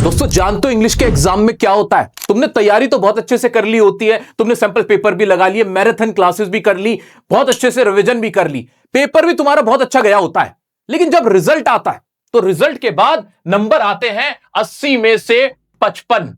दोस्तों जानते हो इंग्लिश के एग्जाम में क्या होता है? तुमने तैयारी तो बहुत अच्छे से कर ली होती है, तुमने सैंपल पेपर भी लगा लिए, मैराथन क्लासेस भी कर ली, बहुत अच्छे से रिवीजन भी कर ली, पेपर भी तुम्हारा बहुत अच्छा गया होता है। लेकिन जब रिजल्ट आता है तो रिजल्ट के बाद नंबर आते हैं 80 में से 55,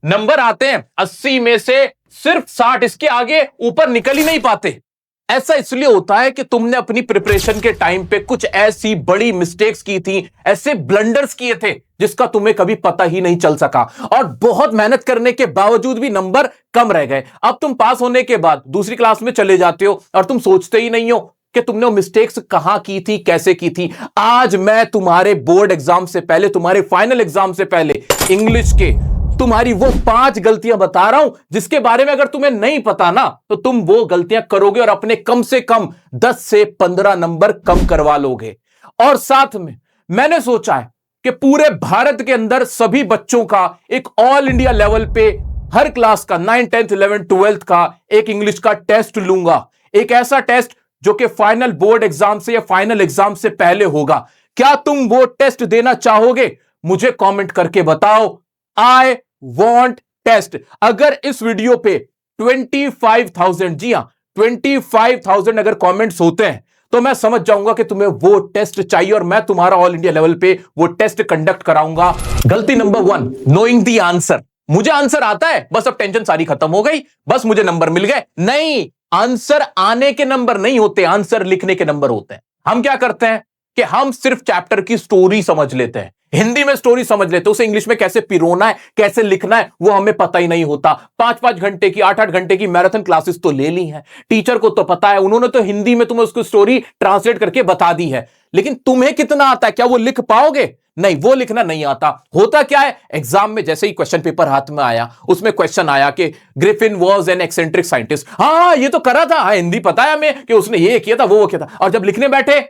नंबर आते हैं 80 में से सिर्फ 60, इसके आगे ऊपर निकल ही नहीं पाते। ऐसा इसलिए होता है कि तुमने अपनी प्रिपरेशन के टाइम पे कुछ ऐसी बड़ी मिस्टेक्स की थी, ऐसे ब्लंडर्स किए थे जिसका तुम्हें कभी पता ही नहीं चल सका, और बहुत मेहनत करने के बावजूद भी नंबर कम रह गए। अब तुम पास होने के बाद दूसरी क्लास में चले जाते हो और तुम सोचते ही नहीं हो कि तुमने वो मिस्टेक्स कहां की थी, कैसे की थी। आज मैं तुम्हारे बोर्ड एग्जाम से पहले, तुम्हारे फाइनल एग्जाम से पहले इंग्लिश के तुम्हारी वो 5 गलतियां बता रहा हूं जिसके बारे में अगर तुम्हें नहीं पता ना तो तुम वो गलतियां करोगे और अपने कम से कम 10 से 15 नंबर कम करवा लोगे। और साथ में मैंने सोचा है कि पूरे भारत के अंदर सभी बच्चों का एक ऑल इंडिया लेवल पे हर क्लास का 9, 10, 11, 12 का एक इंग्लिश का टेस्ट लूंगा। एक ऐसा टेस्ट जो कि फाइनल बोर्ड एग्जाम से या फाइनल एग्जाम से पहले होगा। क्या तुम वो टेस्ट देना चाहोगे? मुझे कमेंट करके बताओ। I want test. अगर इस वीडियो पे 25,000, जी हां 25,000 अगर कमेंट्स होते हैं तो मैं समझ जाऊंगा कि तुम्हें वो टेस्ट चाहिए और मैं तुम्हारा ऑल इंडिया लेवल पे वो टेस्ट कंडक्ट कराऊंगा। गलती नंबर 1, नोइंग द आंसर। मुझे आंसर आता है, बस अब टेंशन सारी खत्म हो गई, बस मुझे नंबर मिल गए। नहीं, आंसर आने के नंबर नहीं होते, आंसर लिखने के नंबर होते हैं। हम क्या करते हैं कि हम सिर्फ चैप्टर की स्टोरी समझ लेते हैं, हिंदी में स्टोरी समझ लेते हैं, उसे इंग्लिश में कैसे पिरोना है, कैसे लिखना है, वो हमें पता ही नहीं होता। 5-5 घंटे की, 8-8 घंटे की मैराथन क्लासेस तो ले ली हैं, टीचर को तो पता है, उन्होंने तो हिंदी में तुम्हें उसकी स्टोरी ट्रांसलेट करके बता दी है। लेकिन तुम्हें कितना आता है? क्या वो लिख पाओगे? नहीं, वो लिखना नहीं आता। होता क्या है, एग्जाम में जैसे ही क्वेश्चन पेपर हाथ में आया, उसमें क्वेश्चन आया कि Griffin was an eccentric scientist. हाँ, ये तो करा था, हाँ हिंदी पता है हमें कि उसने ये किया था, वो किया था, और जब लिखने बैठे,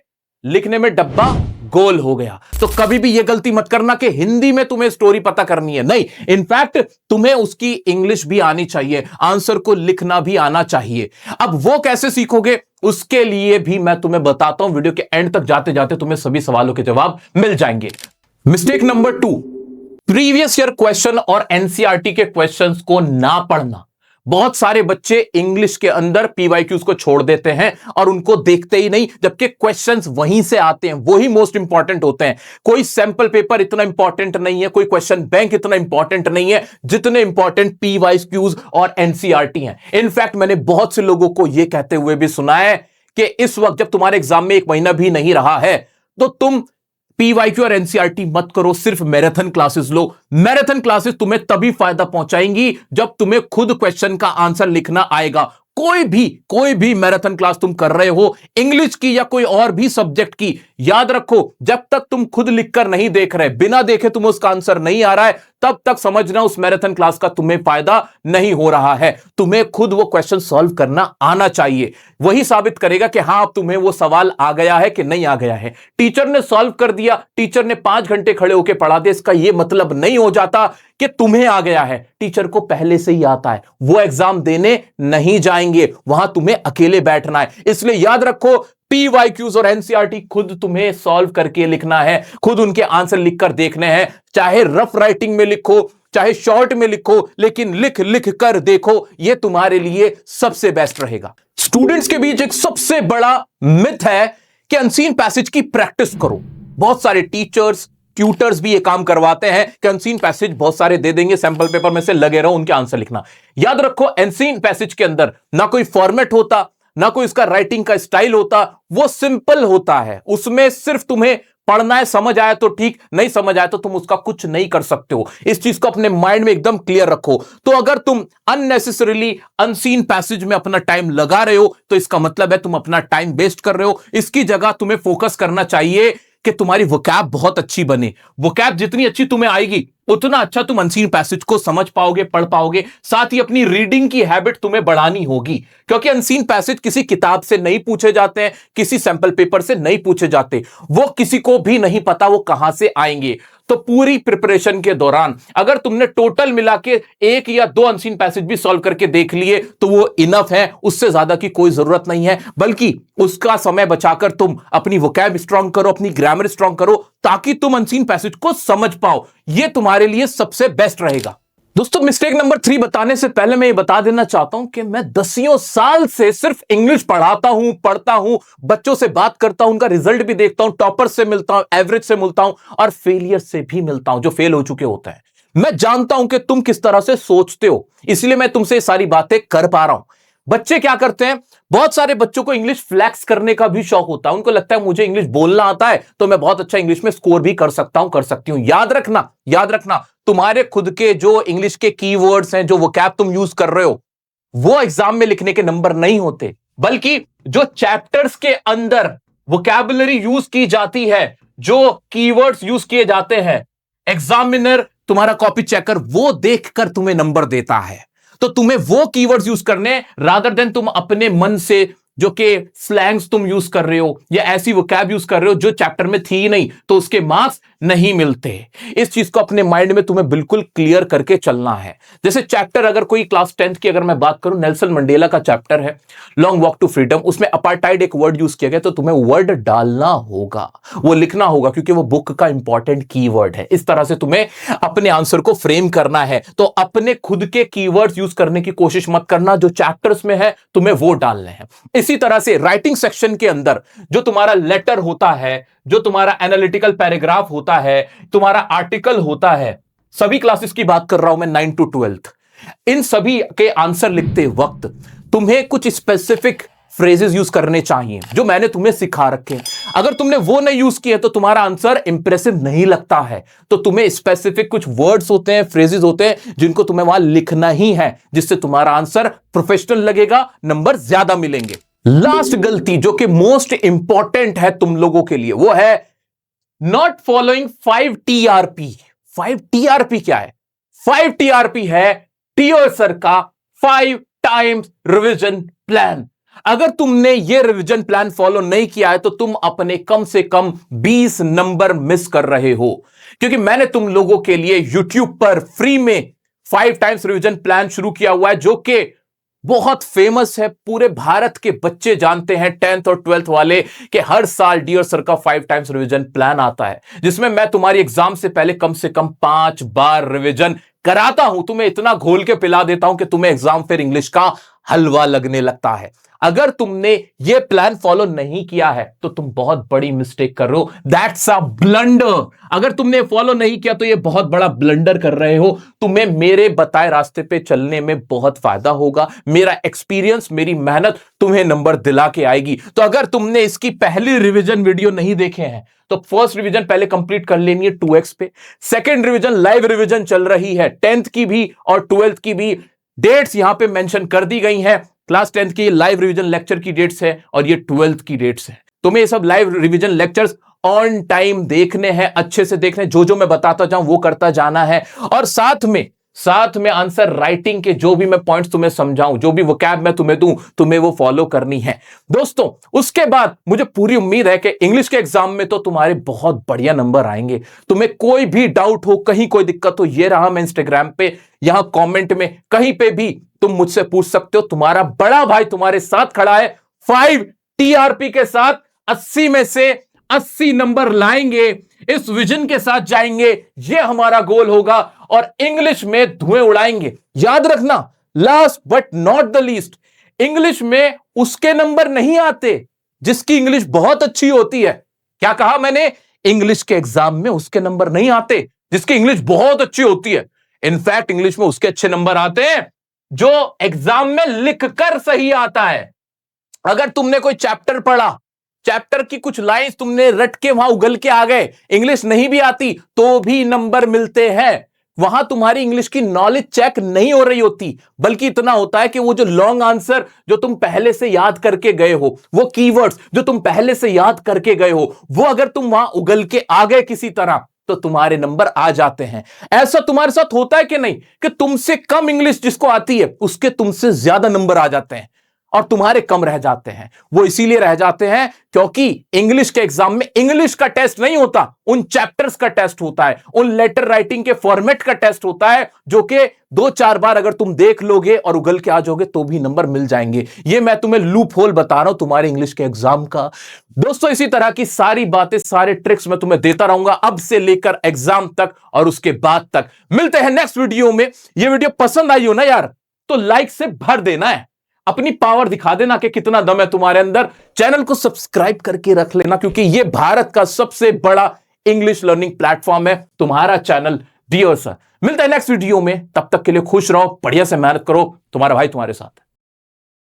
लिखने में डब्बा गोल हो गया। तो कभी भी ये गलती मत करना कि हिंदी में तुम्हें स्टोरी पता करनी है। नहीं, इनफैक्ट तुम्हें उसकी इंग्लिश भी आनी चाहिए, आंसर को लिखना भी आना चाहिए। अब वो कैसे सीखोगे, उसके लिए भी मैं तुम्हें बताता हूं। वीडियो के एंड तक जाते जाते तुम्हें सभी सवालों के जवाब मिल जाएंगे। Mistake number 2, previous year question और एनसीईआरटी के क्वेश्चंस को ना पढ़ना। बहुत सारे बच्चे इंग्लिश के अंदर पीवाईक्यूज को छोड़ देते हैं और उनको देखते ही नहीं, जबकि क्वेश्चंस वहीं से आते हैं, वही मोस्ट इंपॉर्टेंट होते हैं। कोई सैंपल पेपर इतना इंपॉर्टेंट नहीं है, कोई क्वेश्चन बैंक इतना इंपॉर्टेंट नहीं है जितने इंपॉर्टेंट पीवाईक्यूज और एनसीईआरटी हैं। इनफैक्ट मैंने बहुत से लोगों को यह कहते हुए भी सुना है कि इस वक्त जब तुम्हारे एग्जाम में 1 महीना भी नहीं रहा है तो तुम पीवाईक्यू और एनसीईआरटी मत करो, सिर्फ मैराथन क्लासेस लो। मैराथन क्लासेस तुम्हें तभी फायदा पहुंचाएंगी जब तुम्हें खुद क्वेश्चन का आंसर लिखना आएगा। कोई भी मैराथन क्लास तुम कर रहे हो, इंग्लिश की या कोई और भी सब्जेक्ट की, याद रखो जब तक तुम खुद लिखकर नहीं देख रहे, बिना देखे तुम्हें उसका आंसर नहीं आ रहा है, तब तक समझना उस मैराथन क्लास का तुम्हें फायदा नहीं हो रहा है। तुम्हें खुद वो क्वेश्चन सॉल्व करना आना चाहिए, वही साबित करेगा कि हां अब तुम्हें वो सवाल आ गया है कि नहीं आ गया है। टीचर ने सॉल्व कर दिया, टीचर ने 5 घंटे खड़े होकर पढ़ा दिया, इसका यह मतलब नहीं हो जाता कि तुम्हें आ गया है। टीचर को पहले से ही आता है, वो एग्जाम देने नहीं जाएंगे, वहां तुम्हें अकेले बैठना है। इसलिए याद रखो, पीवाईक्यूज और एनसीईआरटी खुद तुम्हें सॉल्व करके लिखना है, खुद उनके आंसर लिखकर देखने हैं। चाहे रफ राइटिंग में लिखो, चाहे शॉर्ट में लिखो, लेकिन लिख लिख कर देखो, यह तुम्हारे लिए सबसे बेस्ट रहेगा। स्टूडेंट्स के बीच एक सबसे बड़ा मिथ है कि अनसीन पैसेज की प्रैक्टिस करो। बहुत सारे टीचर्स, ट्यूटर्स भी ये काम करवाते हैं कि अनसीन पैसेज बहुत सारे दे देंगे, सैंपल पेपर में से लगे रहो, उनके आंसर लिखना। याद रखो, अनसीन पैसेज के अंदर ना कोई फॉर्मेट होता, ना कोई इसका राइटिंग का स्टाइल होता, वो सिंपल होता है। उसमें सिर्फ तुम्हें पढ़ना है, समझ आया तो ठीक, नहीं समझ आया तो तुम उसका कुछ नहीं कर सकते हो। इस चीज को अपने माइंड में एकदम क्लियर रखो। तो अगर तुम अननेसेसरीली अनसीन पैसेज में अपना टाइम लगा रहे हो तो इसका मतलब है तुम अपना टाइम वेस्ट कर रहे हो। इसकी जगह तुम्हें फोकस करना चाहिए कि तुम्हारी वोकैब बहुत अच्छी बने। वोकैब जितनी अच्छी तुम्हें आएगी उतना अच्छा तुम अनसीन पैसेज को समझ पाओगे, पढ़ पाओगे। साथ ही अपनी रीडिंग की हैबिट तुम्हें बढ़ानी होगी, क्योंकि अनसीन पैसेज किसी किताब से नहीं पूछे जाते हैं, किसी सैंपल पेपर से नहीं पूछे जाते, वो किसी को भी नहीं पता वो कहां से आएंगे। तो पूरी प्रिपरेशन के दौरान अगर तुमने टोटल मिला के 1 या 2 अनसीन पैसेज भी सॉल्व करके देख लिए तो वो इनफ है, उससे ज्यादा की कोई जरूरत नहीं है। बल्कि उसका समय बचाकर तुम अपनी वोकैब स्ट्रांग करो, अपनी ग्रामर स्ट्रांग करो, ताकि तुम अनसीन पैसेज को समझ पाओ। यह तुम्हारे लिए सबसे बेस्ट रहेगा। दोस्तों, मिस्टेक नंबर 3 बताने से पहले मैं ये बता देना चाहता हूं कि मैं दसियों साल से सिर्फ इंग्लिश पढ़ाता हूं, पढ़ता हूं, बच्चों से बात करता हूं, उनका रिजल्ट भी देखता हूं, टॉपर से मिलता हूं, एवरेज से मिलता हूं और फेलियर से भी मिलता हूं, जो फेल हो चुके होते हैं। मैं जानता हूं कि तुम किस तरह से सोचते हो, इसलिए मैं तुमसे ये सारी बातें कर पा रहा हूं। बच्चे क्या करते हैं, बहुत सारे बच्चों को इंग्लिश फ्लैक्स करने का भी शौक होता है। उनको लगता है मुझे इंग्लिश बोलना आता है तो मैं बहुत अच्छा इंग्लिश में स्कोर भी कर सकता हूं, कर सकती हूं। याद रखना, तुम्हारे खुद के जो इंग्लिश के कीवर्ड्स हैं, जो वोकैब तुम यूज कर रहे हो, वो एग्जाम में लिखने के नंबर नहीं होते, बल्कि जो चैप्टर्स के अंदर वोकैबुलरी यूज की जाती है, जो कीवर्ड्स यूज किए जाते हैं, एग्जामिनर तुम्हारा कॉपी चेकर वो देखकर तुम्हें नंबर देता है। तो तुम्हें वो कीवर्ड्स यूज करने, रादर देन तुम अपने मन से जो कि स्लैंग्स तुम यूज कर रहे हो या ऐसी वोकैब यूज कर रहे हो जो चैप्टर में थी ही नहीं, तो उसके मार्क्स नहीं मिलते। इस चीज को अपने माइंड में तुम्हें बिल्कुल क्लियर करके चलना है। जैसे चैप्टर, अगर कोई क्लास 10th की अगर मैं बात करूं, नेल्सन मंडेला का चैप्टर है लॉन्ग वॉक टू फ्रीडम, उसमें अपार्टाइड एक वर्ड यूज किया गया, तो तुम्हें वर्ड डालना होगा, वो लिखना होगा, क्योंकि वो बुक का इंपॉर्टेंट कीवर्ड है। इस तरह से तुम्हें अपने आंसर को फ्रेम करना है। तो अपने खुद के कीवर्ड्स यूज करने की कोशिश मत करना, जो चैप्टर्स में है तुम्हें वो डालने हैं। इसी तरह से राइटिंग सेक्शन के अंदर जो तुम्हारा लेटर होता है, जो तुम्हारा एनालिटिकल पैराग्राफ होता है, तुम्हारा आर्टिकल होता है, सभी क्लासेस की बात कर रहा हूं मैं 9 to 12th, इन सभी के आंसर लिखते वक्त तुम्हें कुछ स्पेसिफिक फ्रेजेस यूज करने चाहिए जो मैंने तुम्हें सिखा रखे हैं। अगर तुमने वो नहीं यूज किए तो तुम्हारा आंसर इंप्रेसिव नहीं लगता है। तो तुम्हें स्पेसिफिक कुछ वर्ड्स होते हैं, फ्रेजेस होते हैं, जिनको तुम्हें वहां लिखना ही है, जिससे तुम्हारा आंसर प्रोफेशनल लगेगा, नंबर ज्यादा मिलेंगे। लास्ट गलती जो कि मोस्ट इंपॉर्टेंट है तुम लोगों के लिए, वो है नॉट फॉलोइंग 5 TRP। 5 TRP क्या है? 5 TRP है टीओ सर का 5 टाइम्स रिवीजन प्लान। अगर तुमने ये रिवीजन प्लान फॉलो नहीं किया है तो तुम अपने कम से कम 20 नंबर मिस कर रहे हो, क्योंकि मैंने तुम लोगों के लिए YouTube पर फ्री में 5 टाइम्स रिवीजन प्लान शुरू किया हुआ है, जो कि बहुत फेमस है। पूरे भारत के बच्चे जानते हैं, 10th और 12th वाले, कि हर साल डियर सर का 5 टाइम्स रिवीजन प्लान आता है, जिसमें मैं तुम्हारी एग्जाम से पहले कम से कम 5 बार रिवीजन कराता हूं। तुम्हें इतना घोल के पिला देता हूं कि तुम्हें एग्जाम फिर इंग्लिश का हलवा लगने लगता है। अगर तुमने ये प्लान फॉलो नहीं किया है तो तुम बहुत बड़ी मिस्टेक कर रहे हो। That's a blunder. अगर तुमने फॉलो नहीं किया तो ये बहुत बड़ा ब्लंडर कर रहे हो। तुम्हें मेरे बताए रास्ते पे चलने में बहुत फायदा होगा। मेरा एक्सपीरियंस, मेरी मेहनत तुम्हें नंबर दिला के आएगी। तो अगर तुमने इसकी पहली रिवीजन वीडियो नहीं देखे हैं तो फर्स्ट रिवीजन पहले कंप्लीट कर लेनी है 2x पे। सेकंड रिवीजन, लाइव रिवीजन चल रही है 10th की भी और 12th की भी। डेट्स यहां पे मेंशन कर दी गई हैं। क्लास 10th की लाइव रिवीजन लेक्चर की डेट्स है और ये 12th की डेट्स है। तुम्हें ये सब live revision lectures on time देखने हैं, अच्छे से देखने, जो मैं बताता जाऊं वो करता जाना है। और साथ में आंसर राइटिंग के जो भी मैं पॉइंट्स तुम्हें समझाऊं, जो भी वोकैब मैं तुम्हें दूं, तुम्हें वो फॉलो करनी है। दोस्तों, उसके बाद मुझे पूरी उम्मीद है कि इंग्लिश के एग्जाम में तो तुम्हारे बहुत बढ़िया नंबर आएंगे। तुम्हें कोई भी डाउट हो, कहीं कोई दिक्कत हो, ये रहा मैं इंस्टाग्राम पे, यहां कमेंट में, कहीं पे भी तुम मुझसे पूछ सकते हो। तुम्हारा बड़ा भाई तुम्हारे साथ खड़ा है। 5 TRP के साथ 80 में से 80 नंबर लाएंगे, इस विजन के साथ जाएंगे, ये हमारा गोल होगा और इंग्लिश में धुएं उड़ाएंगे। याद रखना, last but not the least, English में उसके नंबर नहीं आते जिसकी इंग्लिश बहुत अच्छी होती है। क्या कहा मैंने? इंग्लिश के एग्जाम में उसके नंबर नहीं आते जिसकी इंग्लिश बहुत अच्छी होती है। इनफैक्ट इंग्लिश में उसके अच्छे नंबर आते हैं जो एग्जाम में लिखकर सही आता है। अगर तुमने कोई चैप्टर पढ़ा, चैप्टर की कुछ लाइंस तुमने रट के वहां उगल के आ गए, इंग्लिश नहीं भी आती तो भी नंबर मिलते हैं। वहां तुम्हारी इंग्लिश की नॉलेज चेक नहीं हो रही होती, बल्कि इतना होता है कि वो जो लॉन्ग आंसर जो तुम पहले से याद करके गए हो, वो कीवर्ड्स जो तुम पहले से याद करके गए हो, वो अगर तुम वहां उगल के आ गए किसी तरह तो तुम्हारे नंबर आ जाते हैं। ऐसा तुम्हारे साथ होता है कि नहीं, कि तुमसे कम इंग्लिश जिसको आती है उसके तुमसे ज्यादा नंबर आ जाते हैं। और तुम्हारे कम रह जाते हैं। वो इसीलिए रह जाते हैं क्योंकि इंग्लिश के एग्जाम में इंग्लिश का टेस्ट नहीं होता, उन चैप्टर्स का टेस्ट होता है, उन लेटर राइटिंग के फॉर्मेट का टेस्ट होता है, जो कि 2-4 बार अगर तुम देख लोगे और उगल के आ जाओगे तो भी नंबर मिल जाएंगे। ये मैं तुम्हें लूप होल बता रहा हूं तुम्हारे इंग्लिश के एग्जाम का। दोस्तों, इसी तरह की सारी बातें, सारे ट्रिक्स मैं तुम्हें देता रहूंगा अब से लेकर एग्जाम तक और उसके बाद तक। मिलते हैं नेक्स्ट वीडियो में। ये वीडियो पसंद आई हो ना यार, तो लाइक से भर देना है, अपनी पावर दिखा देना कि कितना दम है तुम्हारे अंदर। चैनल को सब्सक्राइब करके रख लेना, क्योंकि यह भारत का सबसे बड़ा इंग्लिश लर्निंग प्लेटफॉर्म है, तुम्हारा चैनल डियर सर। मिलता है नेक्स्ट वीडियो में, तब तक के लिए खुश रहो, बढ़िया से मेहनत करो। तुम्हारा भाई तुम्हारे साथ है।